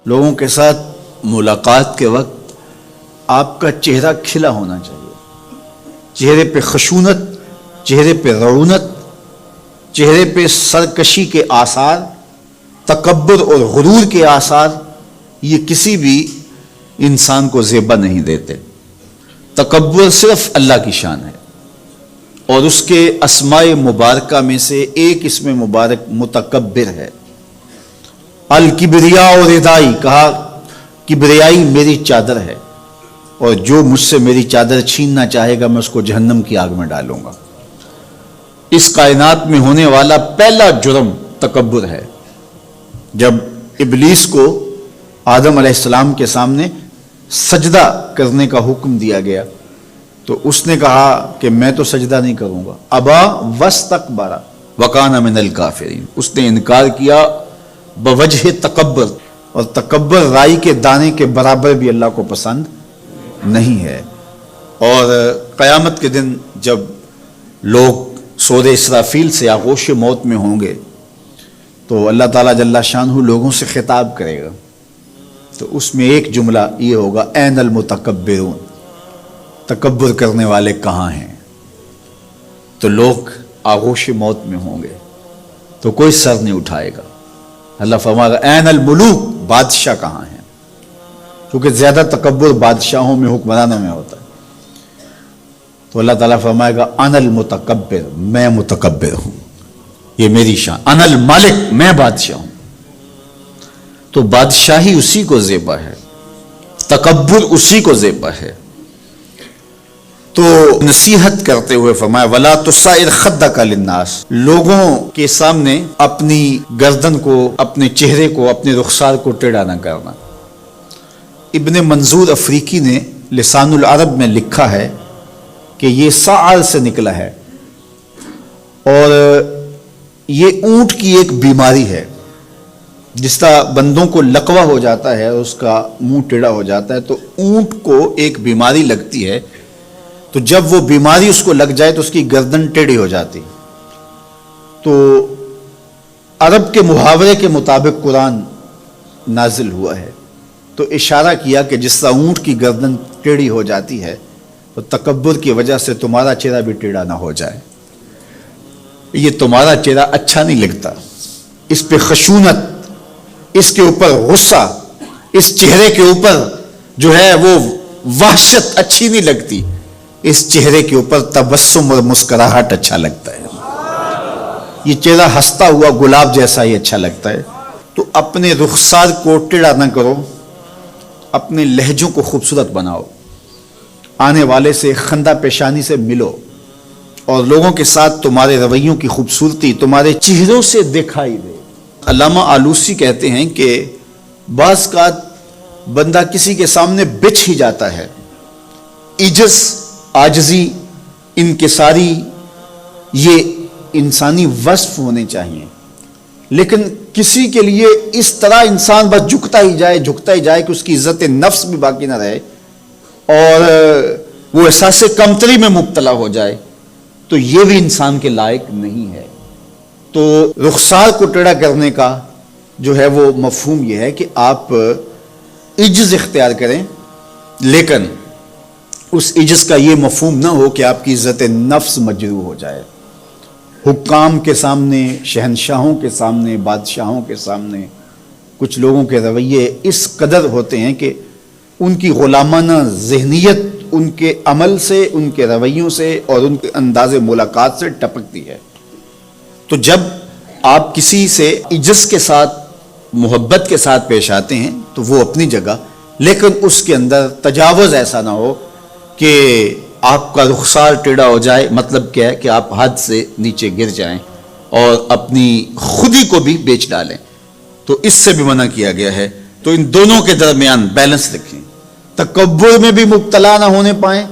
لوگوں کے ساتھ ملاقات کے وقت آپ کا چہرہ کھلا ہونا چاہیے، چہرے پہ خشونت، چہرے پہ رعونت، چہرے پہ سرکشی کے آثار، تکبر اور غرور کے آثار یہ کسی بھی انسان کو زیبا نہیں دیتے۔ تکبر صرف اللہ کی شان ہے، اور اس کے اسماء مبارکہ میں سے ایک اسم مبارک متکبر ہے۔ الکبریاء ردائی، کہا کبریائی میری چادر ہے، اور جو مجھ سے میری چادر چھیننا چاہے گا میں اس کو جہنم کی آگ میں ڈالوں گا۔ اس کائنات میں ہونے والا پہلا جرم تکبر ہے۔ جب ابلیس کو آدم علیہ السلام کے سامنے سجدہ کرنے کا حکم دیا گیا تو اس نے کہا کہ میں تو سجدہ نہیں کروں گا، ابا واستکبر وکان من الکافرین، اس نے انکار کیا بوجہ تکبر، اور تکبر رائی کے دانے کے برابر بھی اللہ کو پسند نہیں ہے۔ اور قیامت کے دن جب لوگ صور اسرافیل سے آغوش موت میں ہوں گے تو اللہ تعالیٰ جل شانہ لوگوں سے خطاب کرے گا، تو اس میں ایک جملہ یہ ہوگا، این المتکبرون، تکبر کرنے والے کہاں ہیں؟ تو لوگ آغوش موت میں ہوں گے تو کوئی سر نہیں اٹھائے گا۔ اللہ فرمائے گا این الملوک، بادشاہ کہاں ہیں؟ کیونکہ زیادہ تکبر بادشاہوں میں، حکمرانوں میں ہوتا ہے۔ تو اللہ تعالیٰ فرمائے گا ان المتکبر، میں متکبر ہوں، یہ میری شان، ان المالک، میں بادشاہ ہوں۔ تو بادشاہی اسی کو زیبا ہے، تکبر اسی کو زیبا ہے۔ تو نصیحت کرتے ہوئے فرمایا وَلَا تُصَعِّرْ خَدَّكَ لِلنَّاسِ، لوگوں کے سامنے اپنی گردن کو، اپنے چہرے کو، اپنے رخسار کو ٹیڑھا نہ کرنا۔ ابن منظور افریقی نے لسان العرب میں لکھا ہے کہ یہ سعر سے نکلا ہے، اور یہ اونٹ کی ایک بیماری ہے۔ جس طرح بندوں کو لقوہ ہو جاتا ہے، اس کا منہ ٹیڑھا ہو جاتا ہے، تو اونٹ کو ایک بیماری لگتی ہے، تو جب وہ بیماری اس کو لگ جائے تو اس کی گردن ٹیڑھی ہو جاتی۔ تو عرب کے محاورے کے مطابق قرآن نازل ہوا ہے، تو اشارہ کیا کہ جس طرح اونٹ کی گردن ٹیڑھی ہو جاتی ہے تو تکبر کی وجہ سے تمہارا چہرہ بھی ٹیڑھا نہ ہو جائے۔ یہ تمہارا چہرہ اچھا نہیں لگتا، اس پہ خشونت، اس کے اوپر غصہ، اس چہرے کے اوپر جو ہے وہ وحشت اچھی نہیں لگتی، اس چہرے کے اوپر تبسم اور مسکراہٹ اچھا لگتا ہے۔ یہ چہرہ ہنستا ہوا گلاب جیسا ہی اچھا لگتا ہے۔ تو اپنے رخسار کو ٹیڑھا نہ کرو، اپنے لہجوں کو خوبصورت بناؤ، آنے والے سے خندہ پیشانی سے ملو، اور لوگوں کے ساتھ تمہارے رویوں کی خوبصورتی تمہارے چہروں سے دکھائی دے۔ علامہ آلوسی کہتے ہیں کہ بعض کا بندہ کسی کے سامنے بچھ ہی جاتا ہے، عجز، عاجزی، انکساری، یہ انسانی وصف ہونے چاہیے، لیکن کسی کے لیے اس طرح انسان بس جھکتا ہی جائے کہ اس کی عزت نفس بھی باقی نہ رہے اور وہ احساس کمتری میں مبتلا ہو جائے، تو یہ بھی انسان کے لائق نہیں ہے۔ تو رخسار کو ٹیڑھا کرنے کا جو ہے وہ مفہوم یہ ہے کہ آپ عجز اختیار کریں، لیکن اس عجز کا یہ مفہوم نہ ہو کہ آپ کی عزت نفس مجروح ہو جائے۔ حکام کے سامنے، شہنشاہوں کے سامنے، بادشاہوں کے سامنے کچھ لوگوں کے رویے اس قدر ہوتے ہیں کہ ان کی غلامانہ ذہنیت ان کے عمل سے، ان کے رویوں سے اور ان کے انداز ملاقات سے ٹپکتی ہے۔ تو جب آپ کسی سے عجز کے ساتھ، محبت کے ساتھ پیش آتے ہیں تو وہ اپنی جگہ، لیکن اس کے اندر تجاوز ایسا نہ ہو کہ آپ کا رخسار ٹیڑھا ہو جائے۔ مطلب کیا ہے کہ آپ حد سے نیچے گر جائیں اور اپنی خودی کو بھی بیچ ڈالیں، تو اس سے بھی منع کیا گیا ہے۔ تو ان دونوں کے درمیان بیلنس رکھیں، تکبر میں بھی مبتلا نہ ہونے پائیں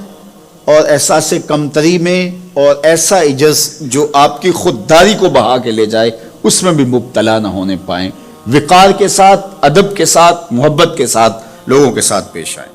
اور احساس کمتری میں، اور ایسا عجز جو آپ کی خودداری کو بہا کے لے جائے اس میں بھی مبتلا نہ ہونے پائیں۔ وقار کے ساتھ، ادب کے ساتھ، محبت کے ساتھ لوگوں کے ساتھ پیش آئیں۔